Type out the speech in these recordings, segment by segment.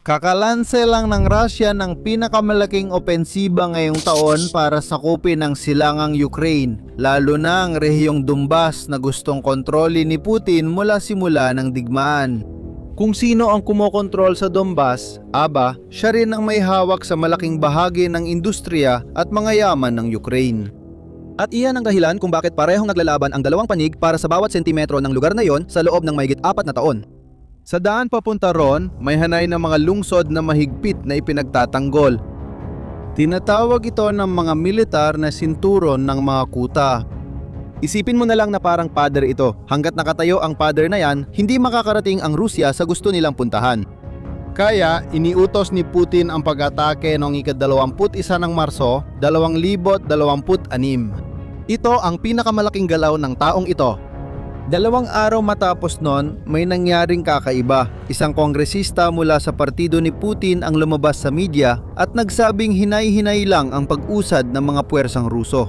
Kakalanse lang ng Russia ng pinakamalaking opensiba ngayong taon para sakupin ang silangang Ukraine, lalo na ang rehiyong Donbas na gustong kontrolin ni Putin mula simula ng digmaan. Kung sino ang kumokontrol sa Donbas, siya rin ang may hawak sa malaking bahagi ng industriya at mga yaman ng Ukraine. At iyan ang dahilan kung bakit parehong naglalaban ang dalawang panig para sa bawat sentimetro ng lugar na yon sa loob ng mahigit 4 na taon. Sa daan papunta ron, may hanay ng mga lungsod na mahigpit na ipinagtatanggol. Tinatawag ito ng mga militar na sinturon ng mga kuta. Isipin mo na lang na parang pader ito. Hanggat nakatayo ang pader na yan, hindi makakarating ang Rusya sa gusto nilang puntahan. Kaya iniutos ni Putin ang pag-atake noong ika-21 ng Marso, 2026. Ito ang pinakamalaking galaw ng taong ito. 2 araw matapos nun, may nangyaring kakaiba. Isang kongresista mula sa partido ni Putin ang lumabas sa media at nagsabing hinay-hinay lang ang pag-usad ng mga puwersang Ruso.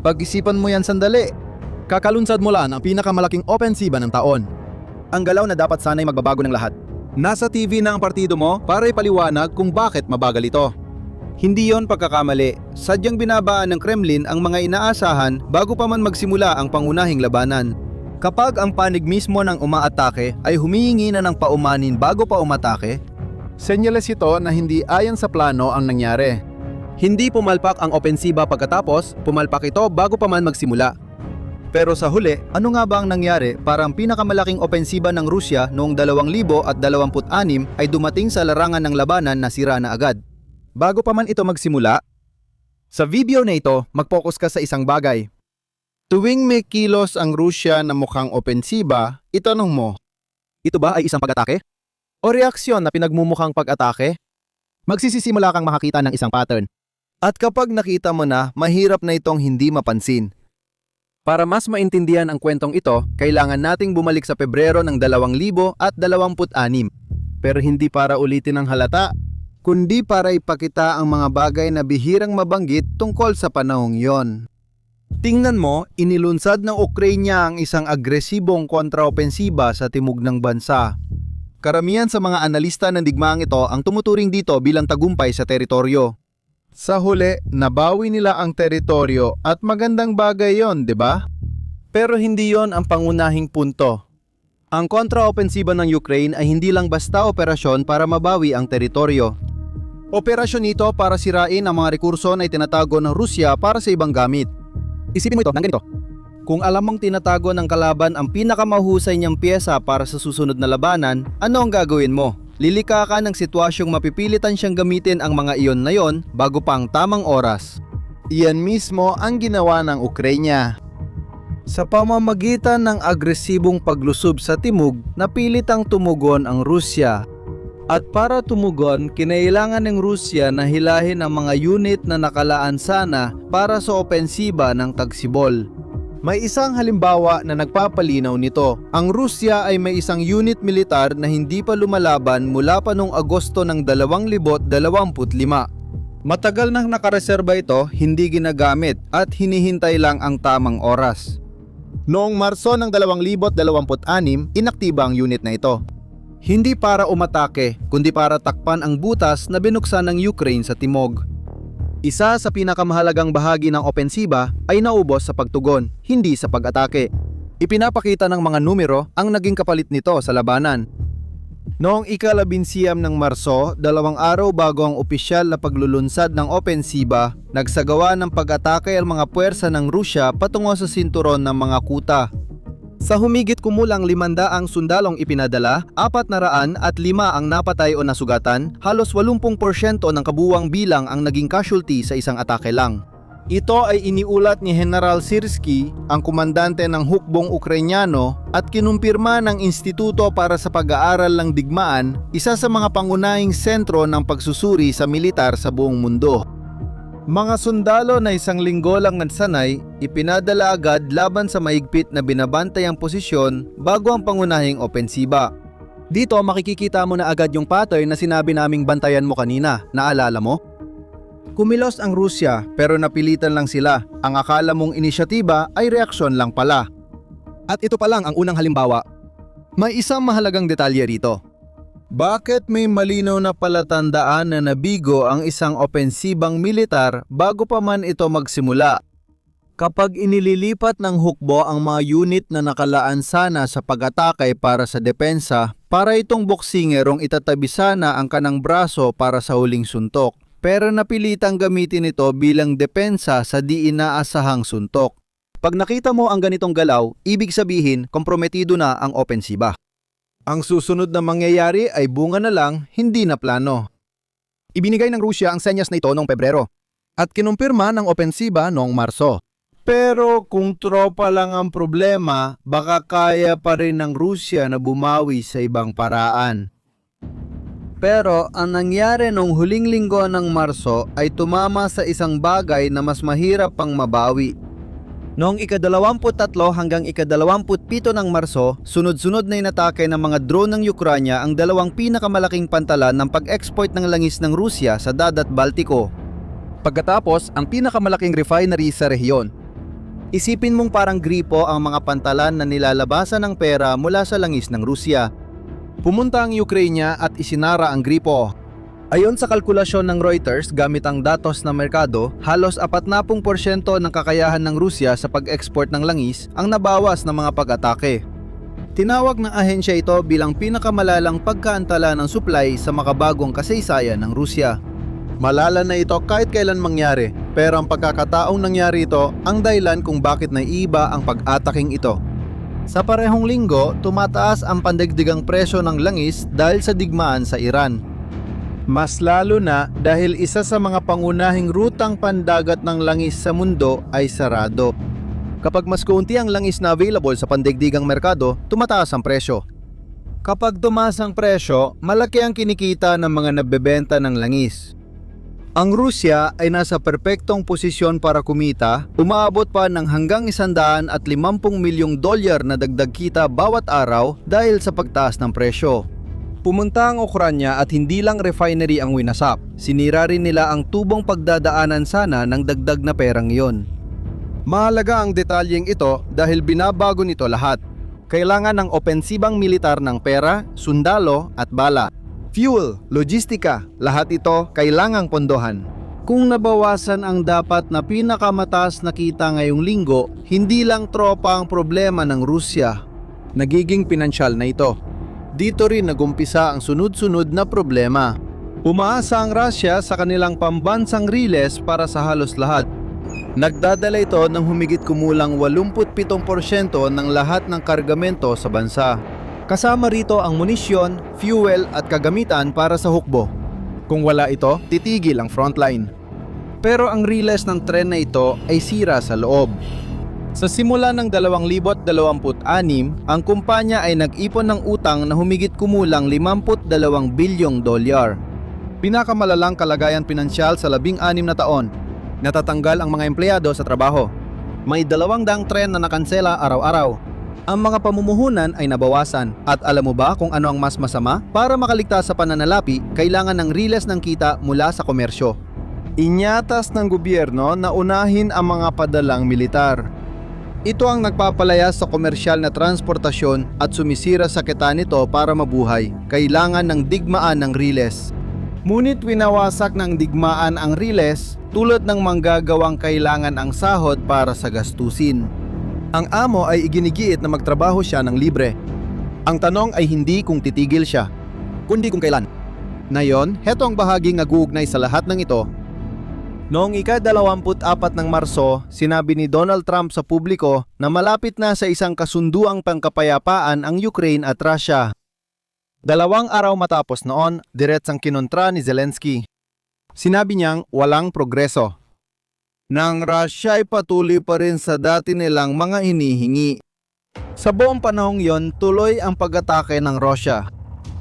Pag-isipan mo yan sandali. Kakalunsad mo lang ang pinakamalaking opensiba ng taon. Ang galaw na dapat sana'y magbabago ng lahat. Nasa TV na ang partido mo para ipaliwanag kung bakit mabagal ito. Hindi yon pagkakamali. Sadyang binabaan ng Kremlin ang mga inaasahan bago pa man magsimula ang pangunahing labanan. Kapag ang panig mismo ng umaatake ay humihingi na ng paumanin bago pa umatake, senyales ito na hindi ayon sa plano ang nangyari. Hindi pumalpak ang opensiba pagkatapos, pumalpak ito bago pa man magsimula. Pero sa huli, ano nga ba ang nangyari para ang pinakamalaking opensiba ng Rusya noong 2026 ay dumating sa larangan ng labanan na sira na agad? Bago pa man ito magsimula, sa video na ito, mag-focus ka sa isang bagay. Tuwing may kilos ang Rusya na mukhang opensiba, itanong mo, ito ba ay isang pag-atake? O reaksyon na pinagmumukhang pag-atake? Magsisisimula kang makakita ng isang pattern. At kapag nakita mo na, mahirap na itong hindi mapansin. Para mas maintindihan ang kwentong ito, kailangan nating bumalik sa Pebrero ng 2026, pero hindi para ulitin ang halata, kundi para ipakita ang mga bagay na bihirang mabanggit tungkol sa panahong yon. Tingnan mo, inilunsad ng Ukraine ang isang agresibong kontraopensiba sa timog ng bansa. Karamihan sa mga analista ng digmaang ito ang tumuturing dito bilang tagumpay sa teritoryo. Sa huli, nabawi nila ang teritoryo at magandang bagay yon, di ba? Pero hindi yon ang pangunahing punto. Ang kontraopensiba ng Ukraine ay hindi lang basta operasyon para mabawi ang teritoryo. Operasyon ito para sirain ang mga rekurso na itinatago ng Rusya para sa ibang gamit. Isipin mo ito ng ganito. Kung alam mong tinatago ng kalaban ang pinakamahusay niyang piyesa para sa susunod na labanan, ano ang gagawin mo? Lilika ka ng sitwasyong mapipilitan siyang gamitin ang mga iyon na yon bago pa ang tamang oras. Iyan mismo ang ginawa ng Ukraine. Sa pamamagitan ng agresibong paglusob sa timog, napilitang tumugon ang Rusya. At para tumugon, kinailangan ng Rusya na hilahin ang mga unit na nakalaan sana para sa opensiba ng Tagsibol. May isang halimbawa na nagpapalinaw nito. Ang Rusya ay may isang unit militar na hindi pa lumalaban mula pa noong Agosto ng 2025. Matagal nang nakareserba ito, hindi ginagamit at hinihintay lang ang tamang oras. Noong Marso ng 2026, inaktiba ang unit na ito. Hindi para umatake, kundi para takpan ang butas na binuksan ng Ukraine sa timog. Isa sa pinakamahalagang bahagi ng opensiba ay naubos sa pagtugon, hindi sa pag-atake. Ipinapakita ng mga numero ang naging kapalit nito sa labanan. Noong ika-11 ng Marso, 2 araw bago ang opisyal na paglulunsad ng opensiba, nagsagawa ng pag-atake ang mga puwersa ng Rusya patungo sa sinturon ng mga kuta. Sa humigit kumulang 500 sundalong ipinadala, 405 ang napatay o nasugatan, halos 80% ng kabuuang bilang ang naging casualty sa isang atake lang. Ito ay iniulat ni General Syrskyi, ang komandante ng hukbong Ukrainyano, at kinumpirma ng Instituto para sa Pag-aaral ng Digmaan, isa sa mga pangunahing sentro ng pagsusuri sa militar sa buong mundo. Mga sundalo na 1 linggo lang nagsanay, ipinadala agad laban sa mahigpit na binabantayang posisyon bago ang pangunahing opensiba. Dito makikikita mo na agad yung pattern na sinabi naming bantayan mo kanina, naalala mo? Kumilos ang Rusya pero napilitan lang sila. Ang akala mong inisyatiba ay reaksyon lang pala. At ito pa lang ang unang halimbawa. May isang mahalagang detalye rito. Bakit may malinaw na palatandaan na nabigo ang isang opensibang militar bago pa man ito magsimula? Kapag inililipat ng hukbo ang mga unit na nakalaan sana sa pag-atake para sa depensa, para itong boksingerong itatabi sana ang kanang braso para sa huling suntok. Pero napilitang gamitin ito bilang depensa sa di inaasahang suntok. Pag nakita mo ang ganitong galaw, ibig sabihin komprometido na ang opensiba. Ang susunod na mangyayari ay bunga na lang, hindi na plano. Ibinigay ng Rusya ang senyas na ito noong Pebrero at kinumpirma ng opensiba noong Marso. Pero kung tropa lang ang problema, baka kaya pa rin ng Rusya na bumawi sa ibang paraan. Pero ang nangyari noong huling linggo ng Marso ay tumama sa isang bagay na mas mahirap pang mabawi. Noong ika-23 hanggang ika-27 ng Marso, sunod-sunod na inatake ng mga drone ng Ukranya ang dalawang pinakamalaking pantalan ng pag-export ng langis ng Rusya sa Dagat Baltiko. Pagkatapos, ang pinakamalaking refinery sa rehiyon. Isipin mong parang gripo ang mga pantalan na nilalabasan ng pera mula sa langis ng Rusya. Pumunta ang Ukraine at isinara ang gripo. Ayon sa kalkulasyon ng Reuters gamit ang datos ng merkado, halos 40% ng kakayahan ng Rusya sa pag-export ng langis ang nabawas ng mga pag-atake. Tinawag ng ahensya ito bilang pinakamalalang pagkaantala ng supply sa makabagong kasaysayan ng Rusya. Malala na ito kahit kailan mangyari, pero ang pagkakataong nangyari ito ang dahilan kung bakit naiiba ang pag-ataking ito. Sa parehong linggo, tumataas ang pandaigdigang presyo ng langis dahil sa digmaan sa Iran. Mas lalo na dahil isa sa mga pangunahing rutang pandagat ng langis sa mundo ay sarado. Kapag mas kaunti ang langis na available sa pandaigdigang merkado, tumataas ang presyo. Kapag tumaas ang presyo, malaki ang kinikita ng mga nagbebenta ng langis. Ang Rusya ay nasa perpektong posisyon para kumita, umaabot pa ng hanggang $150 milyong na dagdag kita bawat araw dahil sa pagtaas ng presyo. Pumunta ang Ukranya at hindi lang refinery ang winasap. Sinira rin nila ang tubong pagdadaanan sana ng dagdag na perang iyon. Mahalaga ang detalyeng ito dahil binabago nito lahat. Kailangan ng opensibang militar ng pera, sundalo at bala. Fuel, logistika, lahat ito kailangang pondohan. Kung nabawasan ang dapat na pinakamataas na kita ngayong linggo, hindi lang tropa ang problema ng Rusya. Nagiging pinansyal na ito. Dito rin nagumpisa ang sunod-sunod na problema. Umaasa ang Rusya sa kanilang pambansang riles para sa halos lahat. Nagdadala ito ng humigit kumulang 87% ng lahat ng kargamento sa bansa. Kasama rito ang munisyon, fuel at kagamitan para sa hukbo. Kung wala ito, titigil ang frontline. Pero ang riles ng tren na ito ay sira sa loob. Sa simula ng 2026, ang kumpanya ay nag-ipon ng utang na humigit kumulang $52 bilyong. Pinakamalalang kalagayan pinansyal sa 16 na taon. Natatanggal ang mga empleyado sa trabaho. May 200 tren na nakansela araw-araw. Ang mga pamumuhunan ay nabawasan. At alam mo ba kung ano ang mas masama? Para makaligtas sa pananalapi, kailangan ng riles ng kita mula sa komersyo. Inyatas ng gobyerno na unahin ang mga padalang militar. Ito ang nagpapalayas sa komersyal na transportasyon at sumisira sa kita nito para mabuhay. Kailangan ng digmaan ng riles. Ngunit winawasak ng digmaan ang riles tulad ng manggagawang kailangan ang sahod para sa gastusin. Ang amo ay iginigiit na magtrabaho siya ng libre. Ang tanong ay hindi kung titigil siya, kundi kung kailan. Ngayon, heto ang bahaging nag-uugnay sa lahat ng ito. Noong ika-24 ng Marso, sinabi ni Donald Trump sa publiko na malapit na sa isang kasunduang pangkapayapaan ang Ukraine at Russia. 2 araw matapos noon, diretsang kinontra ni Zelensky. Sinabi niyang walang progreso. Nang Russia ay patuloy pa rin sa dati nilang mga hinihingi. Sa buong panahong yon, tuloy ang pag-atake ng Russia.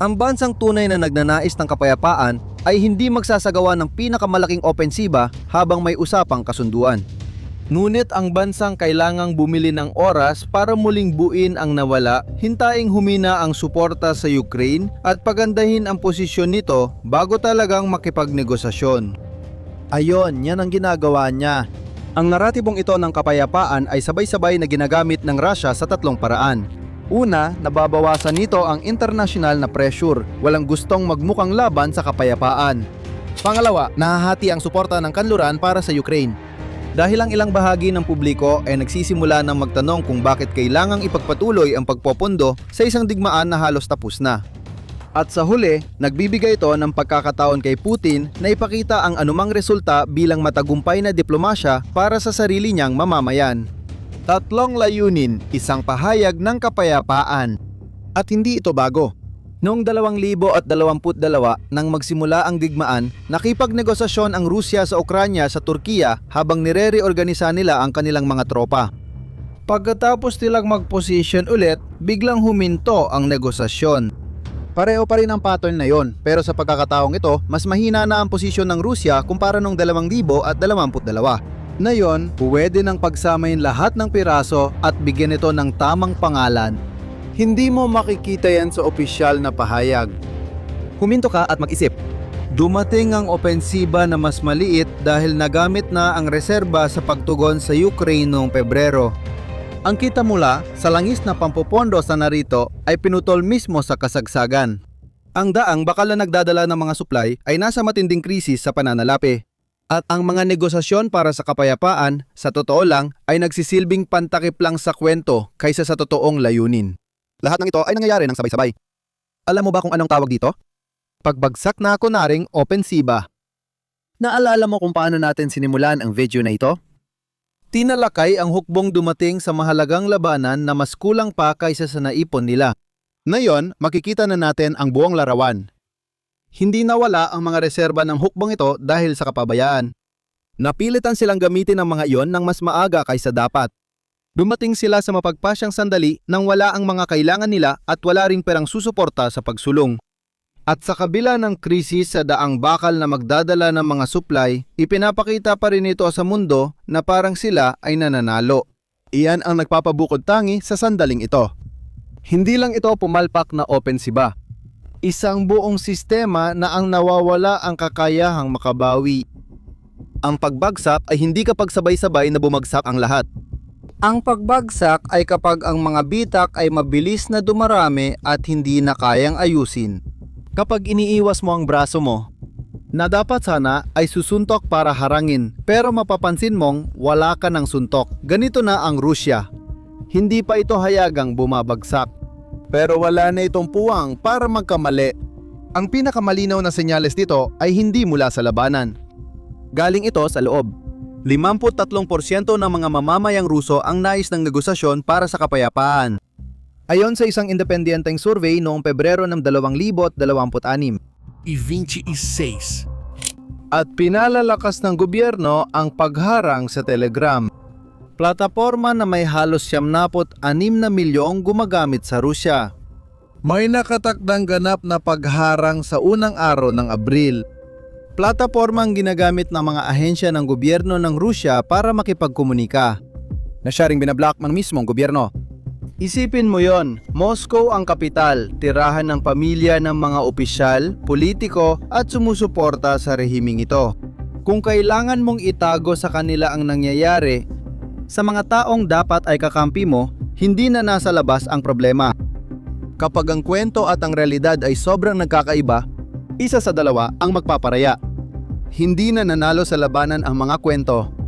Ang bansang tunay na nagnanais ng kapayapaan ay hindi magsasagawa ng pinakamalaking opensiba habang may usapang kasunduan. Ngunit ang bansang kailangang bumili ng oras para muling buuin ang nawala, hintaing humina ang suporta sa Ukraine at pagandahin ang posisyon nito bago talagang makipagnegosasyon. Ayon, yan ang ginagawa niya. Ang naratibong ito ng kapayapaan ay sabay-sabay na ginagamit ng Russia sa 3 paraan. Una, nababawasan nito ang international na pressure. Walang gustong magmukhang laban sa kapayapaan. Pangalawa, nahahati ang suporta ng kanluran para sa Ukraine. Dahil ang ilang bahagi ng publiko ay nagsisimula ng magtanong kung bakit kailangang ipagpatuloy ang pagpopondo sa isang digmaan na halos tapos na. At sa huli, nagbibigay ito ng pagkakataon kay Putin na ipakita ang anumang resulta bilang matagumpay na diplomasya para sa sarili niyang mamamayan. Tatlong layunin, isang pahayag ng kapayapaan. At hindi ito bago. Noong 2022 nang magsimula ang digmaan, nakipagnegosasyon ang Rusya sa Ukranya sa Turkiya habang nire-reorganisa nila ang kanilang mga tropa. Pagkatapos nilang mag-position ulit, biglang huminto ang negosasyon. Pareho pa rin ang pattern na yon, pero sa pagkakataong ito, mas mahina na ang posisyon ng Rusya kumpara noong 2022. Ngayon, pwede nang pagsamahin lahat ng piraso at bigyan ito ng tamang pangalan. Hindi mo makikita yan sa opisyal na pahayag. Huminto ka at mag-isip. Dumating ang opensiba na mas maliit dahil nagamit na ang reserba sa pagtugon sa Ukraine noong Pebrero. Ang kita mula sa langis na pampopondo sa narito ay pinutol mismo sa kasagsagan. Ang daang bakal na nagdadala ng mga supply ay nasa matinding krisis sa pananalapi. At ang mga negosasyon para sa kapayapaan, sa totoo lang, ay nagsisilbing pantakip lang sa kwento kaysa sa totoong layunin. Lahat ng ito ay nangyayari ng sabay-sabay. Alam mo ba kung anong tawag dito? Pagbagsak na kunaring opensiba. Naalala mo kung paano natin sinimulan ang video na ito? Tinalakay ang hukbong dumating sa mahalagang labanan na mas kulang pa kaysa sa naipon nila. Ngayon, makikita na natin ang buong larawan. Hindi nawala ang mga reserba ng hukbong ito dahil sa kapabayaan. Napilitan silang gamitin ang mga iyon ng mas maaga kaysa dapat. Dumating sila sa mapagpasyang sandali nang wala ang mga kailangan nila at wala ring perang susuporta sa pagsulong. At sa kabila ng krisis sa daang bakal na magdadala ng mga supply, ipinapakita pa rin ito sa mundo na parang sila ay nananalo. Iyan ang nagpapabukod tangi sa sandaling ito. Hindi lang ito pumalpak na opensiba. Isang buong sistema na ang nawawala ang kakayahang makabawi. Ang pagbagsak ay hindi kapag sabay-sabay na bumagsak ang lahat. Ang pagbagsak ay kapag ang mga bitak ay mabilis na dumarami at hindi na kayang ayusin. Kapag iniiwas mo ang braso mo, na dapat sana ay susuntok para harangin, pero mapapansin mong wala ka ng suntok. Ganito na ang Rusya. Hindi pa ito hayagang bumabagsak. Pero wala na itong puwang para magkamali. Ang pinakamalinaw na senyales dito ay hindi mula sa labanan. Galing ito sa loob. 53% ng mga mamamayang Ruso ang nais ng negosasyon para sa kapayapaan. Ayon sa isang independenteng survey noong Pebrero ng 2026. At pinalalakas ng gobyerno ang pagharang sa Telegram. Plataporma na may halos 76 na milyong gumagamit sa Rusya. May nakatakdang ganap na pagharang sa unang araw ng Abril. Plataporma ang ginagamit ng mga ahensya ng gobyerno ng Rusya para makipagkomunika. Na siya ring binablock ng mismong gobyerno. Isipin mo yon, Moscow ang kapital, tirahan ng pamilya ng mga opisyal, politiko at sumusuporta sa rehimeng ito. Kung kailangan mong itago sa kanila ang nangyayari, sa mga taong dapat ay kakampi mo, hindi na nasa labas ang problema. Kapag ang kwento at ang realidad ay sobrang nagkakaiba, isa sa dalawa ang magpaparaya. Hindi na nanalo sa labanan ang mga kwento.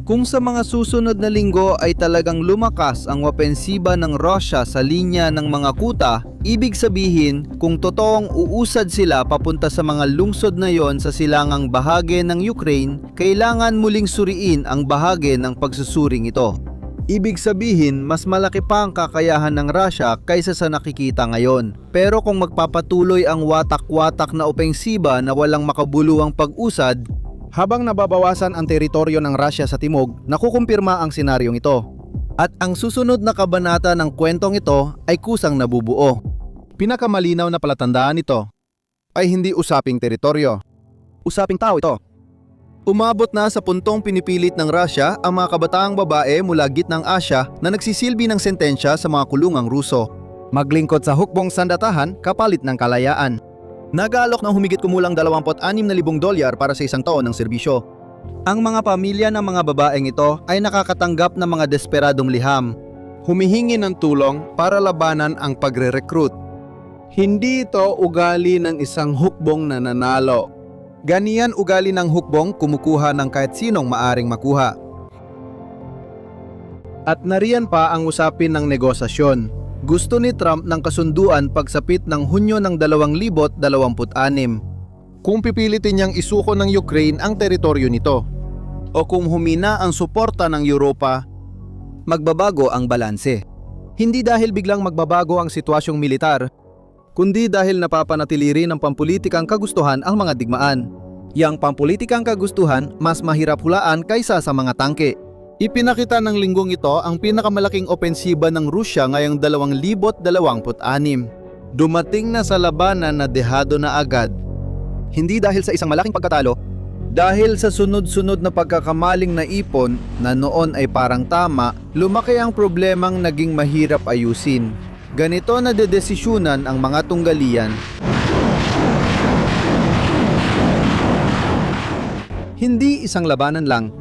Kung sa mga susunod na linggo ay talagang lumakas ang opensiba ng Russia sa linya ng mga kuta, ibig sabihin kung totoong uusad sila papunta sa mga lungsod na yon sa silangang bahagi ng Ukraine, kailangan muling suriin ang bahagi ng pagsusuring ito. Ibig sabihin, mas malaki pa ang kakayahan ng Russia kaysa sa nakikita ngayon. Pero kung magpapatuloy ang watak-watak na opensiba na walang makabuluhang pag-usad, habang nababawasan ang teritoryo ng Russia sa timog, nakukumpirma ang senaryong ito. At ang susunod na kabanata ng kwentong ito ay kusang nabubuo. Pinakamalinaw na palatandaan nito ay hindi usaping teritoryo. Usaping tao ito. Umabot na sa puntong pinipilit ng Russia ang mga kabataang babae mula gitnang Asya na nagsisilbi ng sentensya sa mga kulungang Ruso. Maglingkod sa hukbong sandatahan kapalit ng kalayaan. Nag-aalok ng humigit kumulang $26,000 para sa isang taon ng serbisyo. Ang mga pamilya ng mga babaeng ito ay nakakatanggap ng mga desperadong liham. Humihingi ng tulong para labanan ang pagre-recruit. Hindi ito ugali ng isang hukbong na nanalo. Ganiyan ugali ng hukbong kumukuha ng kahit sinong maaring makuha. At nariyan pa ang usapin ng negosasyon. Gusto ni Trump ng kasunduan pagsapit ng Hunyo ng 2026 kung pipilitin niyang isuko ng Ukraine ang teritoryo nito o kung humina ang suporta ng Europa, Magbabago ang balanse. Hindi dahil biglang magbabago ang sitwasyong militar, kundi dahil napapanatili rin ng pampulitikang kagustuhan ang mga digmaan. Yang pampulitikang kagustuhan mas mahirap hulaan kaysa sa mga tangke. ipinakita ng linggong ito ang pinakamalaking opensiba ng Rusya ngayong 2026. Dumating na sa labanan na dehado na agad. Hindi dahil sa isang malaking pagkatalo, dahil sa sunod-sunod na pagkakamaling naipon na noon ay parang tama, lumaki ang problemang naging mahirap ayusin. Ganito na dedesisyunan ang mga tunggalian. Hindi isang labanan lang.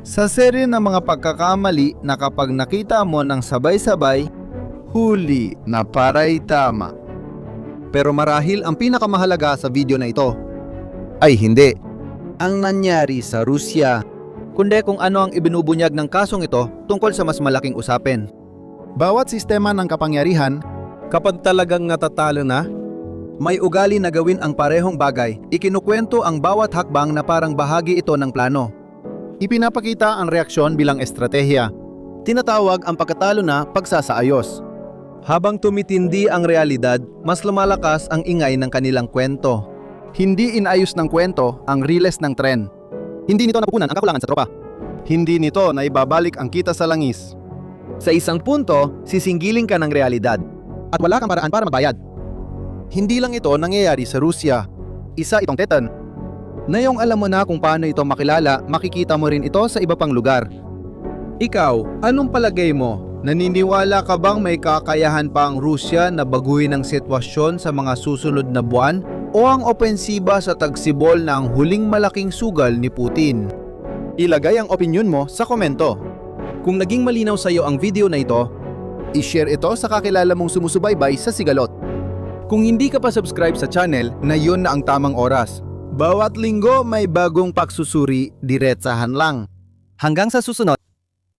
Sa serye ng mga pagkakamali na kapag nakita mo ng sabay-sabay, huli na paray tama. Pero marahil ang pinakamahalaga sa video na ito ay hindi ang nangyari sa Rusya, kundi kung ano ang ibinubunyag ng kasong ito tungkol sa mas malaking usapin. Bawat sistema ng kapangyarihan, Kapag talagang natatalo na, may ugali na gawin ang parehong bagay. Ikinukwento ang bawat hakbang na parang bahagi ito ng plano. ipinapakita ang reaksyon bilang estratehiya. Tinatawag ang pagkatalo na pagsasaayos. Habang tumitindi ang realidad, mas lumalakas ang ingay ng kanilang kwento. Hindi inayos ng kwento ang riles ng tren. Hindi nito napupunan ang kakulangan sa tropa. Hindi nito na ibabalik ang kita sa langis. Sa isang punto, sisinggiling ka ng realidad. At wala kang paraan para magbayad. Hindi lang ito nangyayari sa Rusya. Isa itong Tetan. Ngayong alam mo na kung paano ito makilala, makikita mo rin ito sa iba pang lugar. Ikaw, anong palagay mo? Naniniwala ka bang may kakayahan pa ang Rusya na baguhin ang sitwasyon sa mga susunod na buwan? O ang opensiba sa tagsibol na ang huling malaking sugal ni Putin? Ilagay ang opinyon mo sa komento. Kung naging malinaw sa iyo ang video na ito, I-share ito sa kakilala mong sumusubaybay sa Sigalot. kung hindi ka pa subscribe sa channel, Na yun na ang tamang oras. Bawat linggo may bagong pagsusuri, diretsahan lang. hanggang sa susunod,